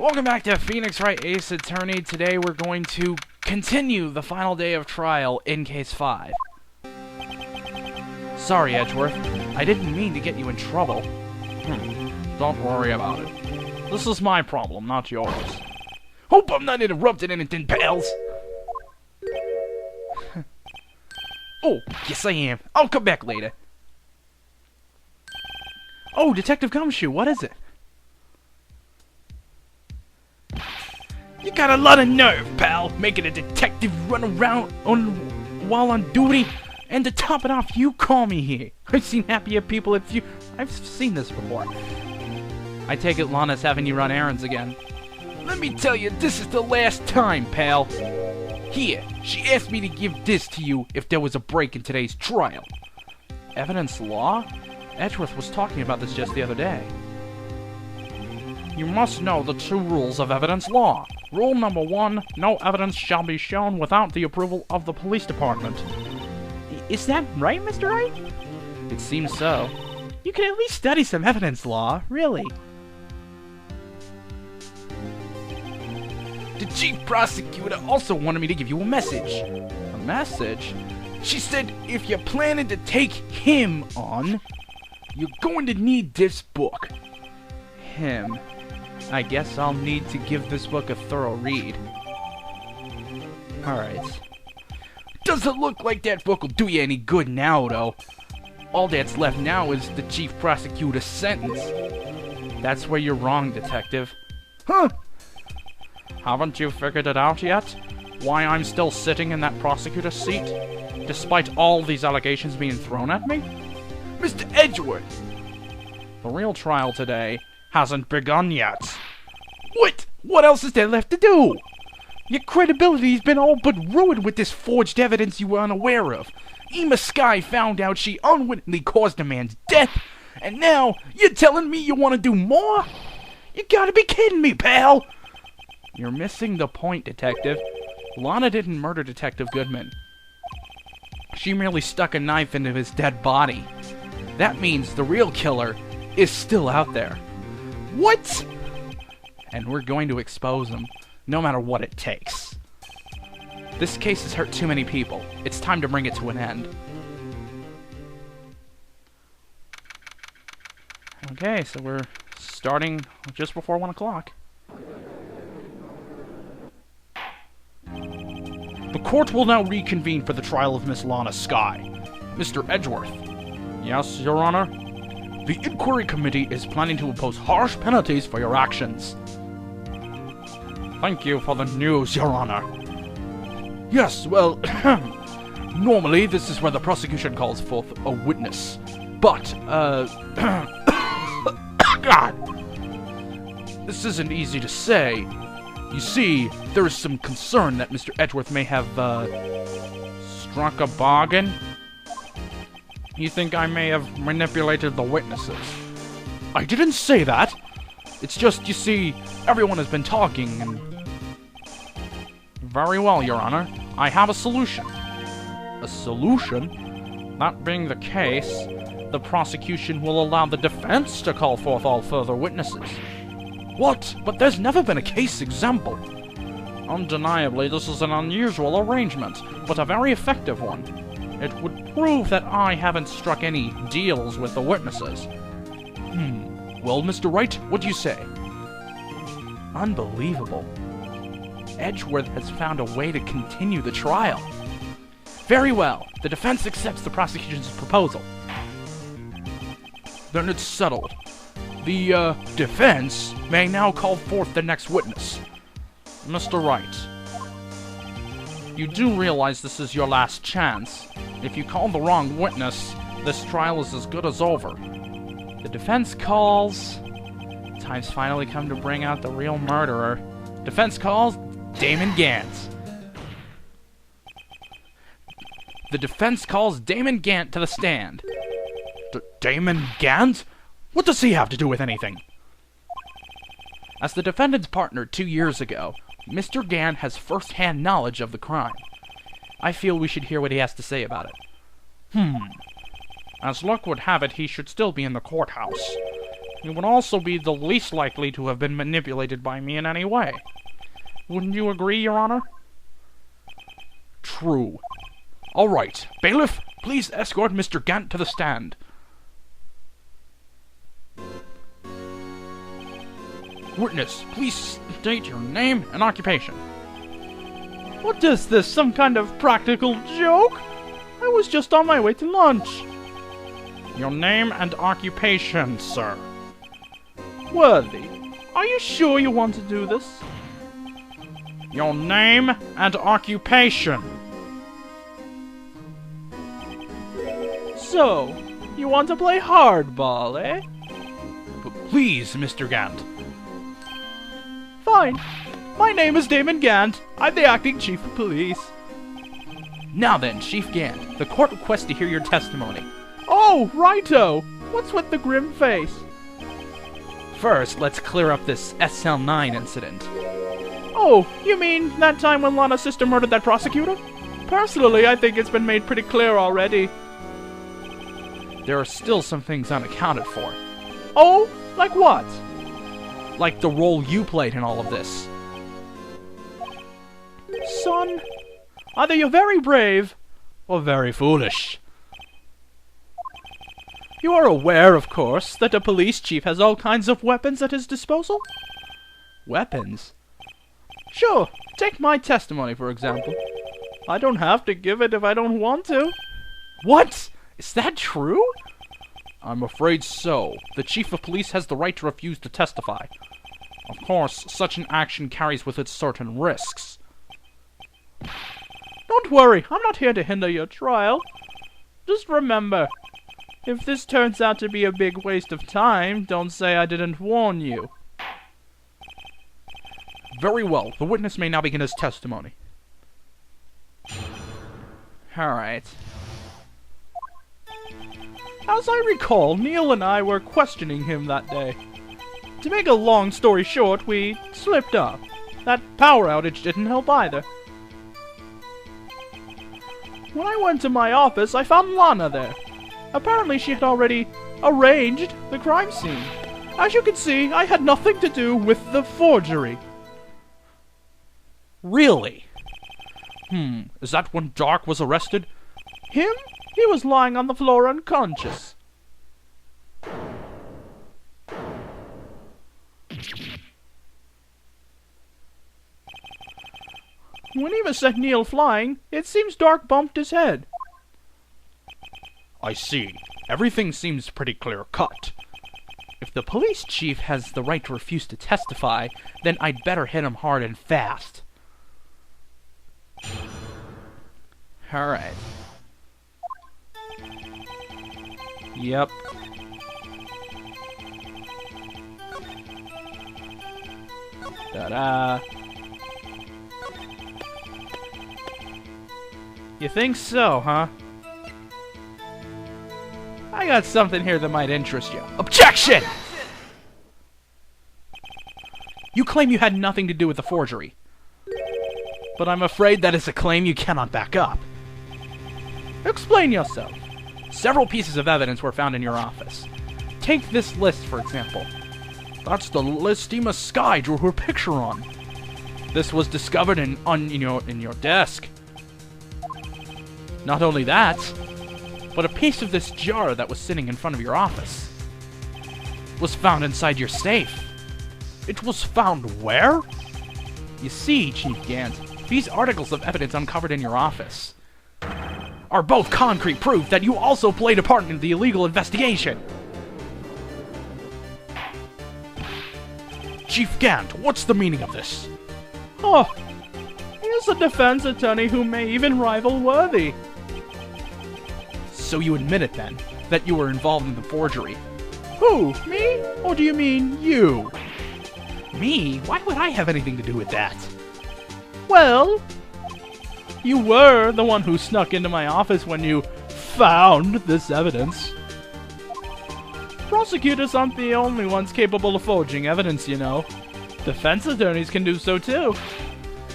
Welcome back to Phoenix Wright Ace Attorney. Today we're going to continue the final day of trial in Case 5. Sorry, Edgeworth. I didn't mean to get you in trouble. Don't worry about it. This is my problem, not yours. Hope I'm not interrupting anything, pals! Oh, yes I am. I'll come back later. Oh, Detective Gumshoe, what is it? You got a lot of nerve, pal, making a detective run around while on duty. And to top it off, you call me here. I've seen happier people at few... I've seen this before. I take it Lana's having you run errands again. Let me tell you, this is the last time, pal. Here, she asked me to give this to you if there was a break in today's trial. Evidence law? Edgeworth was talking about this just the other day. You must know the 2 rules of evidence law. Rule number 1, no evidence shall be shown without the approval of the police department. Is that right, Mr. Wright? It seems so. You can at least study some evidence law, really. The chief prosecutor also wanted me to give you a message. A message? She said if you're planning to take him on, you're going to need this book. Him. I guess I'll need to give this book a thorough read. Alright. Doesn't look like that book will do you any good now, though. All that's left now is the chief prosecutor's sentence. That's where you're wrong, Detective. Huh? Haven't you figured it out yet? Why I'm still sitting in that prosecutor's seat? Despite all these allegations being thrown at me? Mr. Edgeworth! The real trial today hasn't begun yet. What? What else is there left to do? Your credibility's been all but ruined with this forged evidence you were unaware of. Ema Skye found out she unwittingly caused a man's death, and now you're telling me you want to do more? You gotta be kidding me, pal! You're missing the point, Detective. Lana didn't murder Detective Goodman. She merely stuck a knife into his dead body. That means the real killer is still out there. What? And we're going to expose him, no matter what it takes. This case has hurt too many people. It's time to bring it to an end. Okay, so we're starting just before 1 o'clock. The court will now reconvene for the trial of Miss Lana Skye. Mr. Edgeworth. Yes, Your Honor? The inquiry committee is planning to impose harsh penalties for your actions. Thank you for the news, Your Honor. Yes, well, normally this is where the prosecution calls forth a witness. But, God! This isn't easy to say. You see, there is some concern that Mr. Edgeworth may have, struck a bargain. You think I may have manipulated the witnesses? I didn't say that! It's just, you see, everyone has been talking, and... Very well, Your Honor. I have a solution. A solution? That being the case, the prosecution will allow the defense to call forth all further witnesses. What? But there's never been a case example. Undeniably, this is an unusual arrangement, but a very effective one. It would prove that I haven't struck any deals with the witnesses. Well, Mr. Wright, what do you say? Unbelievable. Edgeworth has found a way to continue the trial. Very well. The defense accepts the prosecution's proposal. Then it's settled. The, defense may now call forth the next witness. Mr. Wright. You do realize this is your last chance. If you call the wrong witness, this trial is as good as over. The defense calls... Time's finally come to bring out the real murderer. Defense calls Damon Gant. The defense calls Damon Gant to the stand. Damon Gant? What does he have to do with anything? As the defendant's partner 2 years ago, Mr. Gant has first-hand knowledge of the crime. I feel we should hear what he has to say about it. As luck would have it, he should still be in the courthouse. You would also be the least likely to have been manipulated by me in any way. Wouldn't you agree, Your Honor? True. All right. Bailiff, please escort Mr. Gant to the stand. Witness, please state your name and occupation. What is this, some kind of practical joke? I was just on my way to lunch. Your name and occupation, sir. Worthy, are you sure you want to do this? Your name and occupation. So, you want to play hardball, eh? But please, Mr. Gant. Fine. My name is Damon Gant. I'm the acting chief of police. Now then, Chief Gant, the court requests to hear your testimony. Oh, righto! What's with the grim face? First, let's clear up this SL9 incident. Oh, you mean that time when Lana's sister murdered that prosecutor? Personally, I think it's been made pretty clear already. There are still some things unaccounted for. Oh? Like what? Like the role you played in all of this. Son, either you're very brave, or very foolish. You are aware, of course, that a police chief has all kinds of weapons at his disposal? Weapons? Sure, take my testimony, for example. I don't have to give it if I don't want to. What? Is that true? I'm afraid so. The chief of police has the right to refuse to testify. Of course, such an action carries with it certain risks. Don't worry, I'm not here to hinder your trial. Just remember, if this turns out to be a big waste of time, don't say I didn't warn you. Very well, the witness may now begin his testimony. Alright. As I recall, Neil and I were questioning him that day. To make a long story short, we slipped up. That power outage didn't help either. When I went to my office, I found Lana there. Apparently she had already arranged the crime scene. As you can see, I had nothing to do with the forgery. Really? Is that when Dark was arrested? Him? He was lying on the floor unconscious. When Eva sent Neil flying, it seems Dark bumped his head. I see. Everything seems pretty clear-cut. If the police chief has the right to refuse to testify, then I'd better hit him hard and fast. Alright. Yep. Ta-da! You think so, huh? I got something here that might interest you. Objection! You claim you had nothing to do with the forgery. But I'm afraid that is a claim you cannot back up. Explain yourself. Several pieces of evidence were found in your office. Take this list, for example. That's the list Emma Sky drew her picture on. This was discovered in your desk. Not only that, but a piece of this jar that was sitting in front of your office was found inside your safe. It was found where? You see, Chief Gant, these articles of evidence uncovered in your office are both concrete proof that you also played a part in the illegal investigation. Chief Gant, what's the meaning of this? Oh, here's a defense attorney who may even rival Worthy. So you admit it then, that you were involved in the forgery. Who, me? Or do you mean you? Me? Why would I have anything to do with that? Well, you were the one who snuck into my office when you found this evidence. Prosecutors aren't the only ones capable of forging evidence, you know. Defense attorneys can do so too.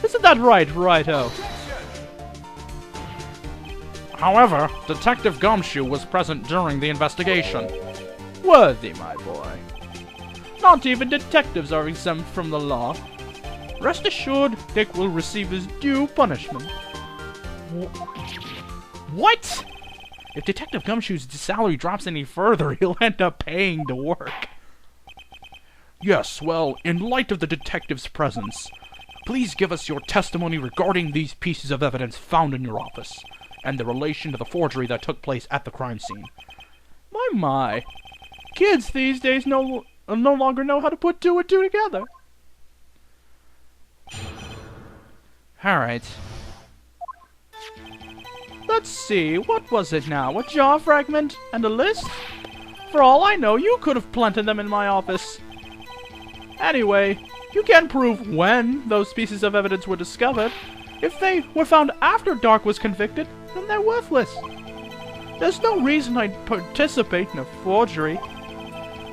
Isn't that right, Righto? However, Detective Gumshoe was present during the investigation. Worthy, my boy. Not even detectives are exempt from the law. Rest assured, Dick will receive his due punishment. What? If Detective Gumshoe's salary drops any further, he'll end up paying to work. Yes, well, in light of the detective's presence, please give us your testimony regarding these pieces of evidence found in your office, and the relation to the forgery that took place at the crime scene. My. Kids these days no longer know how to put two and two together. Alright. Let's see, what was it now? A jaw fragment and a list? For all I know, you could have planted them in my office. Anyway, you can't prove when those pieces of evidence were discovered. If they were found after Dark was convicted, then they're worthless. There's no reason I'd participate in a forgery.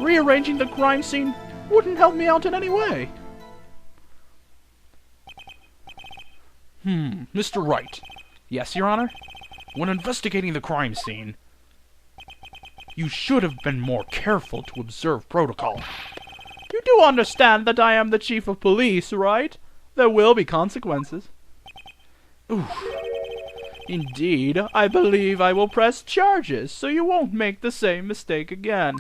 Rearranging the crime scene wouldn't help me out in any way. Mr. Wright. Yes, Your Honor? When investigating the crime scene, you should have been more careful to observe protocol. You do understand that I am the chief of police, right? There will be consequences. Oof. Indeed, I believe I will press charges so you won't make the same mistake again.